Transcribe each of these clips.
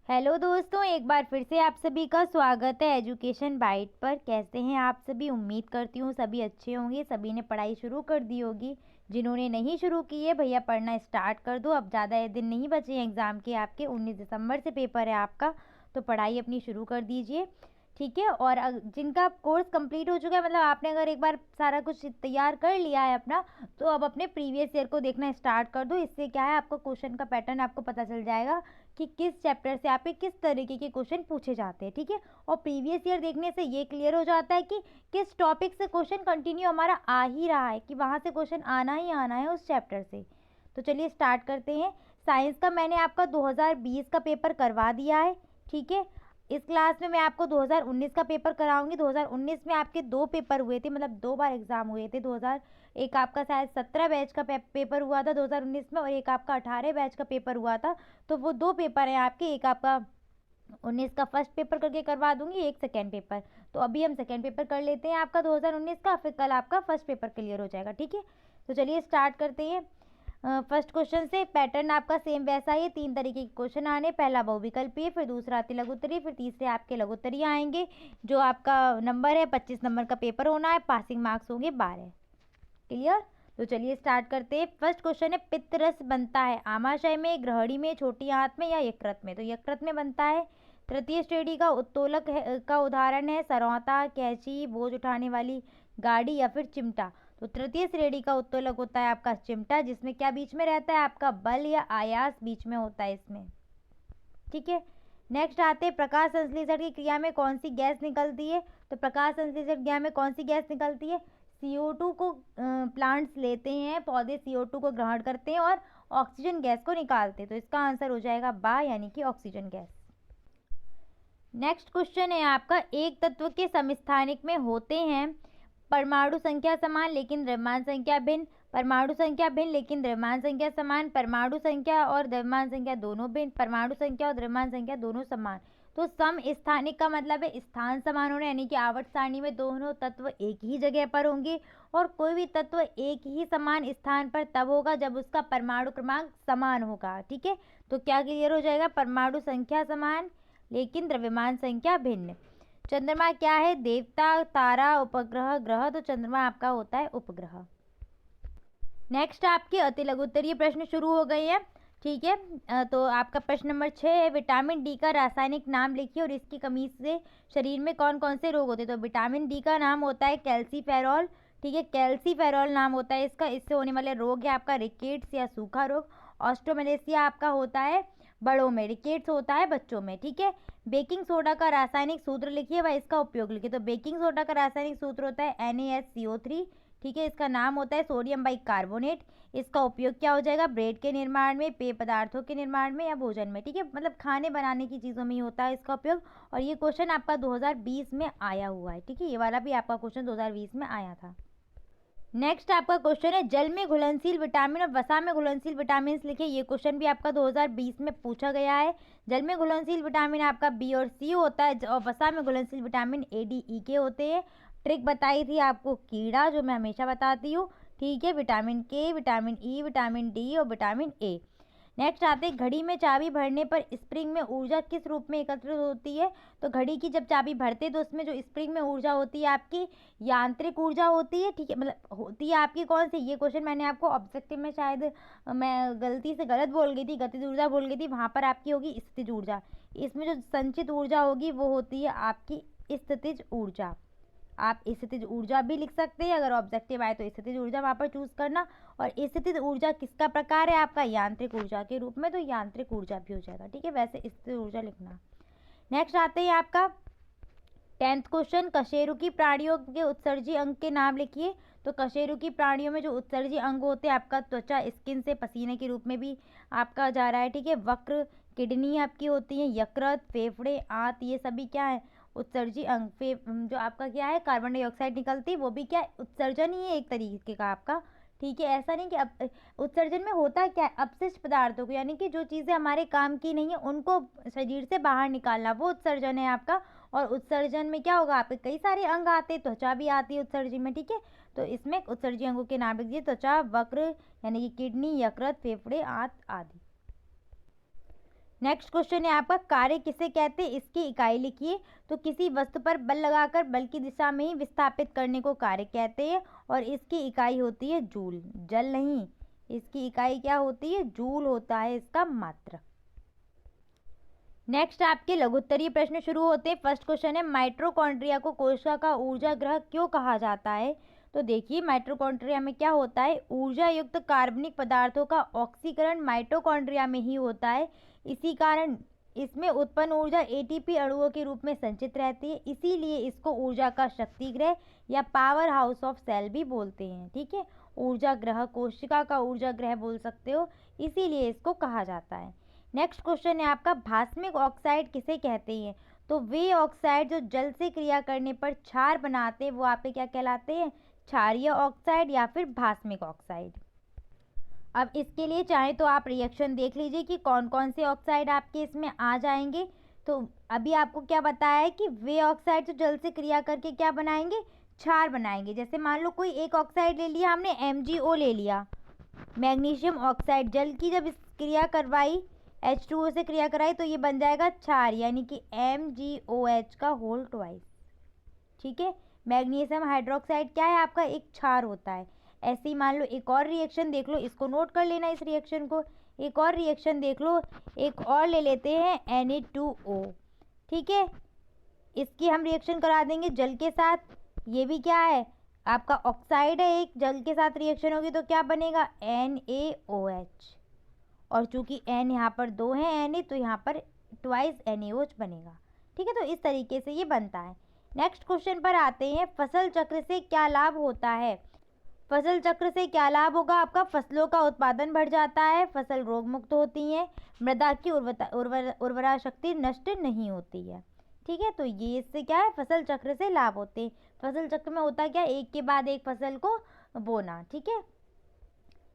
Hello दोस्तों, एक बार फिर से आप सभी का स्वागत है एजुकेशन बाइट पर। कैसे हैं आप सभी? उम्मीद करती हूँ सभी अच्छे होंगे। सभी ने पढ़ाई शुरू कर दी होगी। जिन्होंने नहीं शुरू की है भैया पढ़ना स्टार्ट कर दो। अब ज़्यादा दिन नहीं बचे हैं एग्ज़ाम के आपके। 19 दिसंबर से पेपर है आपका, तो पढ़ाई अपनी शुरू कर दीजिए, ठीक है। और जिनका कोर्स कंप्लीट हो चुका है, मतलब आपने अगर एक बार सारा कुछ तैयार कर लिया है अपना, तो अब अपने प्रीवियस ईयर को देखना स्टार्ट कर दो। इससे क्या है, आपको क्वेश्चन का पैटर्न आपको पता चल जाएगा कि किस चैप्टर से आपके किस तरीके के क्वेश्चन पूछे जाते हैं, ठीक है। और प्रीवियस ईयर देखने से ये क्लियर हो जाता है कि किस टॉपिक से क्वेश्चन कंटिन्यू हमारा आ ही रहा है, कि वहाँ से क्वेश्चन आना ही आना है उस चैप्टर से। तो चलिए स्टार्ट करते हैं। साइंस का मैंने आपका 2020 का पेपर करवा दिया है, ठीक है। इस क्लास में मैं आपको 2019 का पेपर कराऊंगी। 2019 में आपके दो पेपर हुए थे, मतलब दो बार एग्जाम हुए थे। 2000 एक आपका शायद 17 बैच का पेपर हुआ था 2019 में, और एक आपका 18 बैच का पेपर हुआ था। तो वो दो पेपर हैं आपके, एक आपका 19 का फर्स्ट पेपर करके करवा दूंगी, एक सेकेंड पेपर। तो अभी हम सेकेंड पेपर कर लेते हैं आपका 2019 का, फिर कल आपका फर्स्ट पेपर क्लियर हो जाएगा, ठीक है। तो चलिए स्टार्ट करते हैं। फर्स्ट क्वेश्चन से। पैटर्न आपका सेम वैसा ही, तीन तरीके के क्वेश्चन आने। पहला बहुविकल्पीय, फिर दूसरा अति लघु उत्तरीय, फिर तीसरे आपके लघु उत्तरीय आएंगे। जो आपका नंबर है 25 नंबर का पेपर होना है। पासिंग मार्क्स होंगे 12। क्लियर? तो चलिए स्टार्ट करते हैं। फर्स्ट क्वेश्चन है, पित्तरस बनता है आमाशय में, ग्रहणी में, छोटी आंत में या यकृत में? तो यकृत में बनता है। तृतीय श्रेणी का उत्तोलक का उदाहरण है सरौता, कैंची, बोझ उठाने वाली गाड़ी या फिर चिमटा। तो तृतीय श्रेणी का उत्तोलक होता है आपका चिमटा, जिसमें क्या बीच में रहता है आपका बल या आयास बीच में होता है इसमें, ठीक है। नेक्स्ट आते हैं, प्रकाश संश्लेषण की क्रिया में कौन सी गैस निकलती है? तो प्रकाश संश्लेषण क्रिया में कौन सी गैस निकलती है? CO2 को प्लांट्स लेते हैं, पौधे CO2 को ग्रहण करते हैं और ऑक्सीजन गैस को निकालते हैं। तो इसका आंसर हो जाएगा बा, यानी कि ऑक्सीजन गैस। नेक्स्ट क्वेश्चन है आपका, एक तत्व के समस्थानिक में होते हैं परमाणु संख्या समान लेकिन द्रव्यमान संख्या भिन्न, परमाणु संख्या भिन्न लेकिन द्रव्यमान संख्या समान, परमाणु संख्या और द्रव्यमान संख्या दोनों भिन्न, परमाणु संख्या और द्रव्यमान संख्या दोनों समान। तो सम स्थानिक का मतलब है स्थान समान होना, यानी कि आवर्त सारणी में दोनों तत्व एक ही जगह पर होंगे। और कोई भी तत्व एक ही समान स्थान पर तब होगा जब उसका परमाणु क्रमांक समान होगा, ठीक है। तो क्या क्लियर हो जाएगा? परमाणु संख्या समान लेकिन द्रव्यमान संख्या भिन्न। चंद्रमा क्या है? देवता, तारा, उपग्रह, ग्रह। तो चंद्रमा आपका होता है उपग्रह। नेक्स्ट आपके अति लघु उत्तरीय प्रश्न शुरू हो गए हैं, ठीक है। तो आपका प्रश्न नंबर 6 है, विटामिन डी का रासायनिक नाम लिखिए और इसकी कमी से शरीर में कौन कौन से रोग होते हैं? तो विटामिन डी का नाम होता है कैल्सीफेरॉल, ठीक है। कैल्सीफेरॉल नाम होता है इसका। इससे होने वाले रोग है आपका रिकेट्स या सूखा रोग। ऑस्ट्रोमलेशिया आपका होता है बड़ों में, रिकेट्स होता है बच्चों में, ठीक है। बेकिंग सोडा का रासायनिक सूत्र लिखिए व इसका उपयोग लिखिए। तो बेकिंग सोडा का रासायनिक सूत्र होता है NaSCO3, ठीक है। इसका नाम होता है सोडियम बाइकार्बोनेट। इसका उपयोग क्या हो जाएगा? ब्रेड के निर्माण में, पेय पदार्थों के निर्माण में या भोजन में, ठीक है। मतलब खाने बनाने की चीज़ों में ही होता है इसका उपयोग। और ये क्वेश्चन आपका 2020 में आया हुआ है, ठीक है। ये वाला भी आपका क्वेश्चन 2020 में आया था। नेक्स्ट आपका क्वेश्चन है, जल में घुलनशील विटामिन और वसा में घुलनशील विटामिन लिखे। ये क्वेश्चन भी आपका 2020 में पूछा गया है। जल में घुलनशील विटामिन आपका बी और सी होता है, और वसा में घुलनशील विटामिन ADE के होते हैं। ट्रिक बताई थी आपको कीड़ा, जो मैं हमेशा बताती हूँ, ठीक है। विटामिन के, विटामिन ई, विटामिन डी और विटामिन ए। नेक्स्ट आते हैं, घड़ी में चाबी भरने पर स्प्रिंग में ऊर्जा किस रूप में एकत्रित होती है? तो घड़ी की जब चाबी भरते तो उसमें जो स्प्रिंग में ऊर्जा होती है आपकी यांत्रिक ऊर्जा होती है, ठीक है। मतलब होती है आपकी कौन सी? ये क्वेश्चन मैंने आपको ऑब्जेक्टिव में शायद मैं गलती से गलत बोल गई थी, गतिज ऊर्जा बोल गई थी। वहाँ पर आपकी होगी स्थितिज ऊर्जा। इसमें जो संचित ऊर्जा होगी वो होती है आपकी स्थितिज ऊर्जा। आप स्थितिज ऊर्जा भी लिख सकते हैं, अगर ऑब्जेक्टिव आए तो स्थितिज ऊर्जा वहाँ पर चूज करना। और स्थितिज ऊर्जा किसका प्रकार है? आपका यांत्रिक ऊर्जा के रूप में, तो यांत्रिक ऊर्जा भी हो जाएगा, ठीक है। वैसे स्थितिज ऊर्जा लिखना। नेक्स्ट आते हैं आपका 10th क्वेश्चन, कशेरुकी प्राणियों के उत्सर्जी अंग के नाम लिखिए। तो कशेरुकी प्राणियों में जो उत्सर्जी अंग होते हैं आपका त्वचा, स्किन से पसीने के रूप में भी आपका जा रहा है, ठीक है। वक्र, किडनी आपकी होती है, यकृत, फेफड़े, आंत, ये सभी क्या है? उत्सर्जी अंग। जो आपका क्या है, कार्बन डाइऑक्साइड निकलती है, वो भी क्या है? उत्सर्जन ही है एक तरीके का आपका, ठीक है। ऐसा नहीं कि उत्सर्जन में होता क्या है? अपशिष्ट पदार्थों को, यानी कि जो चीज़ें हमारे काम की नहीं है उनको शरीर से बाहर निकालना, वो उत्सर्जन है आपका। और उत्सर्जन में क्या होगा? आपके कई सारे अंग आते हैं, त्वचा भी आती है उत्सर्जन में, ठीक है। तो इसमें उत्सर्जी अंगों के नाम लिख दीजिए, त्वचा, वक्र यानी कि किडनी, यकृत, फेफड़े, आंत आदि। नेक्स्ट क्वेश्चन है आपका, कार्य किसे कहते हैं, इसकी इकाई लिखिए। तो किसी वस्तु पर बल लगाकर बल की दिशा में ही विस्थापित करने को कार्य कहते हैं और इसकी इकाई होती है जूल, जल नहीं। इसकी इकाई क्या होती है, जूल होता है इसका मात्रक। नेक्स्ट आपके लघुत्तरीय प्रश्न शुरू होते हैं। फर्स्ट क्वेश्चन है, माइटोकॉन्ड्रिया को कोशिका का ऊर्जा ग्रह क्यों कहा जाता है। तो देखिए माइटोकॉन्ड्रिया में क्या होता है, ऊर्जा युक्त कार्बनिक पदार्थों का ऑक्सीकरण माइटोकॉन्ड्रिया में ही होता है। इसी कारण इसमें उत्पन्न ऊर्जा एटीपी अणुओं के रूप में संचित रहती है, इसीलिए इसको ऊर्जा का शक्ति ग्रह या पावर हाउस ऑफ सेल भी बोलते हैं। ठीक है, ऊर्जा ग्रह, कोशिका का ऊर्जा ग्रह बोल सकते हो, इसीलिए इसको कहा जाता है। नेक्स्ट क्वेश्चन है आपका, भास्मिक ऑक्साइड किसे कहते हैं। तो वे ऑक्साइड जो जल से क्रिया करने पर क्षार बनाते हैं वो आपके क्या कहलाते हैं, क्षारीय ऑक्साइड या फिर भास्मिक ऑक्साइड। अब इसके लिए चाहे तो आप रिएक्शन देख लीजिए कि कौन कौन से ऑक्साइड आपके इसमें आ जाएंगे। तो अभी आपको क्या बताया है कि वे ऑक्साइड जो जल से क्रिया करके क्या बनाएंगे, क्षार बनाएंगे। जैसे मान लो कोई एक ऑक्साइड ले लिया हमने, MgO ले लिया, मैग्नीशियम ऑक्साइड, जल की जब इस क्रिया करवाई, H2O से क्रिया कराई तो ये बन जाएगा क्षार, यानी कि MgOH का होल ट्वाइस। ठीक है, मैग्नीशियम हाइड्रोक्साइड क्या है आपका, एक क्षार होता है। ऐसे ही मान लो एक और रिएक्शन देख लो, इसको नोट कर लेना इस रिएक्शन को। एक और रिएक्शन देख लो, एक और ले लेते हैं Na2O। ठीक है, इसकी हम रिएक्शन करा देंगे जल के साथ। ये भी क्या है आपका ऑक्साइड है, एक जल के साथ रिएक्शन होगी तो क्या बनेगा, NaOH। और चूंकि N यहाँ पर 2 है Na, तो यहाँ पर ट्वाइस NaOH बनेगा। ठीक है, तो इस तरीके से ये बनता है। नेक्स्ट क्वेश्चन पर आते हैं, फसल चक्र से क्या लाभ होता है। फसल चक्र से क्या लाभ होगा आपका, फसलों का उत्पादन बढ़ जाता है, फसल रोग मुक्त होती है, मृदा की उर्वरा शक्ति नष्ट नहीं होती है। ठीक है, तो ये इससे क्या है, फसल चक्र से लाभ होते हैं। फसल चक्र में होता क्या, एक के बाद एक फसल को बोना। ठीक है,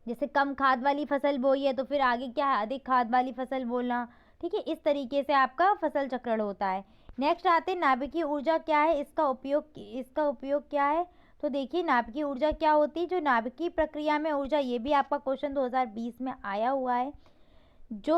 जैसे कम खाद वाली फसल बोई है तो फिर आगे क्या है, अधिक खाद वाली फसल बोना। ठीक है, इस तरीके से आपका फसल चक्रण होता है। नेक्स्ट आते हैं, नाभिकीय ऊर्जा क्या है, इसका उपयोग क्या है। तो देखिए नाभिकीय ऊर्जा क्या होती है, जो नाभिकीय प्रक्रिया में ऊर्जा, ये भी आपका क्वेश्चन 2020 में आया हुआ है। जो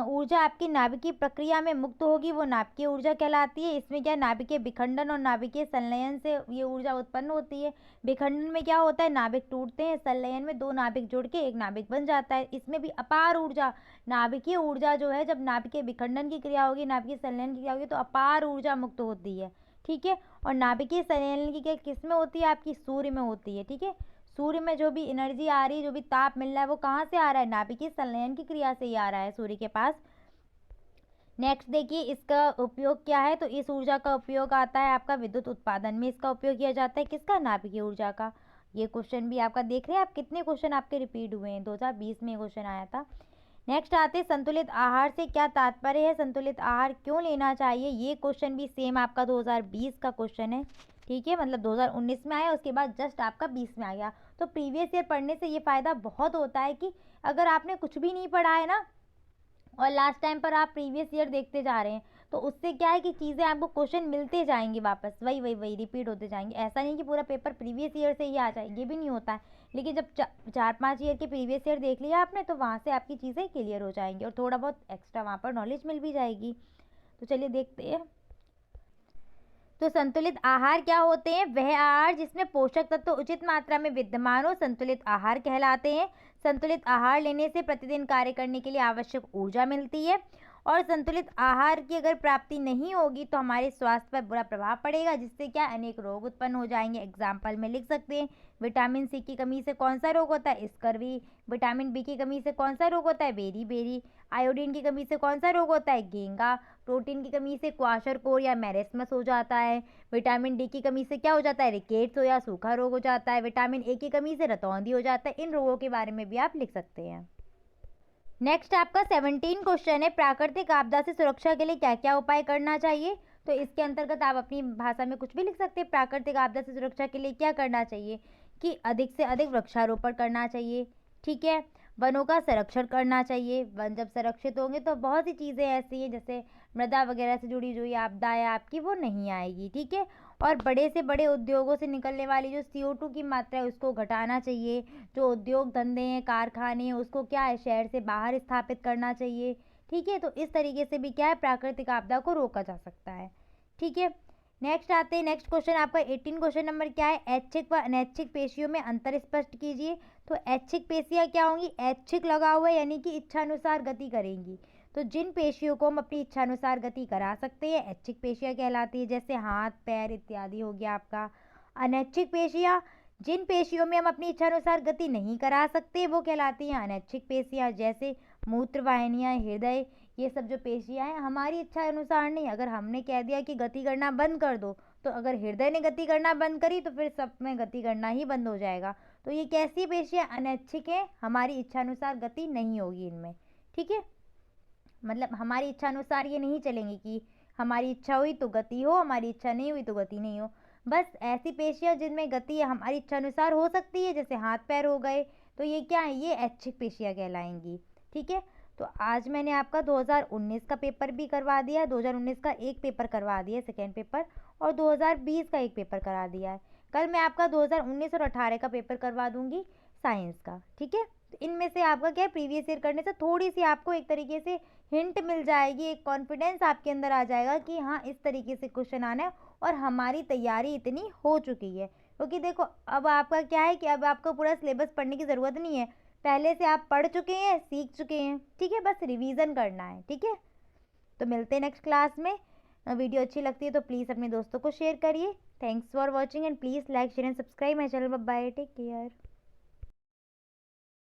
ऊर्जा आपकी नाभिकीय प्रक्रिया में मुक्त होगी वो नाभिकीय ऊर्जा कहलाती है। इसमें क्या, नाभिकीय विखंडन और नाभिकीय संलयन से ये ऊर्जा उत्पन्न होती है। विखंडन में क्या होता है, नाभिक टूटते हैं, संलयन में 2 नाभिक जुड़ के एक नाभिक बन जाता है। इसमें भी अपार ऊर्जा, नाभिकीय ऊर्जा जो है, जब नाभिकीय विखंडन की क्रिया होगी, नाभिकीय संलयन की क्रिया होगी, तो अपार ऊर्जा मुक्त होती है। ठीक है, और नाभिकीय संलयन की क्रिया किस में होती है, आपकी सूर्य में होती है। ठीक है, सूर्य में जो भी एनर्जी आ रही है, जो भी ताप मिल रहा है, वो कहाँ से आ रहा है, नाभिकीय संलयन की क्रिया से ही आ रहा है सूर्य के पास। नेक्स्ट देखिए इसका उपयोग क्या है। तो इस ऊर्जा का उपयोग आता है आपका विद्युत उत्पादन में, इसका उपयोग किया जाता है किसका, नाभिकीय ऊर्जा का। ये क्वेश्चन भी आपका देख रहे हैं आप, कितने क्वेश्चन आपके रिपीट हुए हैं, 2020 में क्वेश्चन आया था। नेक्स्ट आते संतुलित आहार से क्या तात्पर्य है, संतुलित आहार क्यों लेना चाहिए। ये क्वेश्चन भी सेम आपका 2020 का क्वेश्चन है। ठीक है, मतलब 2019 में आया, उसके बाद जस्ट आपका 20 में आ गया। तो प्रीवियस ईयर पढ़ने से ये फ़ायदा बहुत होता है कि अगर आपने कुछ भी नहीं पढ़ा है ना, और लास्ट टाइम पर आप प्रीवियस ईयर देखते जा रहे हैं, तो उससे क्या है कि चीज़ें आपको क्वेश्चन मिलते जाएंगे, वापस वही रिपीट होते जाएंगे। ऐसा नहीं कि पूरा पेपर प्रीवियस ईयर से ही आ जाए, ये भी नहीं होता है। लेकिन जब 4-5 ईयर के प्रीवियस ईयर देख लिया आपने, तो वहाँ से आपकी चीज़ें क्लियर हो जाएंगी और थोड़ा बहुत एक्स्ट्रा वहाँ पर नॉलेज मिल भी जाएगी। तो चलिए देखते हैं। तो संतुलित आहार क्या होते हैं, वह आहार जिसमें पोषक तत्व उचित मात्रा में विद्यमान हो, संतुलित आहार कहलाते हैं। संतुलित आहार लेने से प्रतिदिन कार्य करने के लिए आवश्यक ऊर्जा मिलती है। और संतुलित आहार की अगर प्राप्ति नहीं होगी तो हमारे स्वास्थ्य पर बुरा प्रभाव पड़ेगा, जिससे क्या अनेक रोग उत्पन्न हो जाएंगे। एग्जाम्पल में लिख सकते हैं, विटामिन सी की कमी से कौन सा रोग होता है, स्कर्वी। विटामिन बी की कमी से कौन सा रोग होता है, बेरी। आयोडीन की कमी से कौन सा रोग होता है, घेंगा। प्रोटीन की कमी से क्वाशरकोर या मैरेस्मस हो जाता है। विटामिन डी की कमी से क्या हो जाता है, रिकेट्स या सूखा रोग हो जाता है। विटामिन ए की कमी से रतौंधी हो जाता है। इन रोगों के बारे में भी आप लिख सकते हैं। नेक्स्ट आपका 17 क्वेश्चन है, प्राकृतिक आपदा से सुरक्षा के लिए क्या क्या उपाय करना चाहिए। तो इसके अंतर्गत आप अपनी भाषा में कुछ भी लिख सकते हैं। प्राकृतिक आपदा से सुरक्षा के लिए क्या करना चाहिए कि अधिक से अधिक वृक्षारोपण करना चाहिए। ठीक है, वनों का संरक्षण करना चाहिए। वन जब संरक्षित होंगे तो बहुत सी चीज़ें ऐसी हैं, जैसे मृदा वगैरह से जुड़ी जो ये आपदा है आपकी, वो नहीं आएगी। ठीक है, और बड़े से बड़े उद्योगों से निकलने वाली जो CO2 की मात्रा है उसको घटाना चाहिए। जो उद्योग धंधे हैं, कारखाने हैं, उसको क्या है, शहर से बाहर स्थापित करना चाहिए। ठीक है। तो इस तरीके से भी क्या है, प्राकृतिक आपदा को रोका जा सकता है। ठीक है, नेक्स्ट आते हैं। नेक्स्ट क्वेश्चन आपका 18 क्वेश्चन नंबर क्या है, ऐच्छिक व अनैच्छिक पेशियों में अंतर स्पष्ट कीजिए। तो ऐच्छिक पेशियां क्या होंगी, ऐच्छिक लगा हुआ है यानी कि इच्छानुसार गति करेंगी। तो जिन पेशियों को हम अपनी इच्छानुसार गति करा सकते हैं ऐच्छिक पेशियां कहलाती है, जैसे हाथ पैर इत्यादि हो गया आपका। अनैच्छिक पेशियां, जिन पेशियों में हम अपनी इच्छानुसार गति नहीं करा सकते वो कहलाती हैं अनैच्छिक पेशियां, जैसे मूत्र वाहिनियाँ, हृदय, ये सब जो पेशियां हैं हमारी इच्छा अनुसार नहीं। अगर हमने कह दिया कि गति करना बंद कर दो, तो अगर हृदय ने गति करना बंद करी तो फिर सब में गति करना ही बंद हो जाएगा। तो ये कैसी पेशियां, अनैच्छिक है, हमारी इच्छा अनुसार गति नहीं होगी इनमें। ठीक है, मतलब हमारी इच्छा अनुसार ये नहीं चलेंगी कि हमारी इच्छा हुई तो गति हो, हमारी इच्छा नहीं हुई तो गति नहीं हो। बस ऐसी पेशियां जिनमें गति हमारी इच्छा अनुसार हो सकती है, जैसे हाथ पैर हो गए, तो ये क्या है, ये ऐच्छिक पेशियां कहलाएंगी। ठीक है, तो आज मैंने आपका 2019 का पेपर भी करवा दिया है, 2019 का एक पेपर करवा दिया है सेकेंड पेपर, और 2020 का एक पेपर करा दिया है। कल मैं आपका 2019 और 18 का पेपर करवा दूंगी साइंस का। ठीक है, तो इनमें से आपका क्या है, प्रीवियस ईयर करने से थोड़ी सी आपको एक तरीके से हिंट मिल जाएगी, एक कॉन्फिडेंस आपके अंदर आ जाएगा कि हाँ इस तरीके से क्वेश्चन आना है और हमारी तैयारी इतनी हो चुकी है। क्योंकि देखो अब आपका क्या है कि अब आपको पूरा सिलेबस पढ़ने की ज़रूरत नहीं है, पहले से आप पढ़ चुके हैं, सीख चुके हैं। ठीक है, बस रिवीजन करना है। ठीक है, तो मिलते हैं नेक्स्ट क्लास में। वीडियो अच्छी लगती है तो प्लीज़ अपने दोस्तों को शेयर करिए। Thanks for watching and please like share and subscribe my channel. Bye, take care.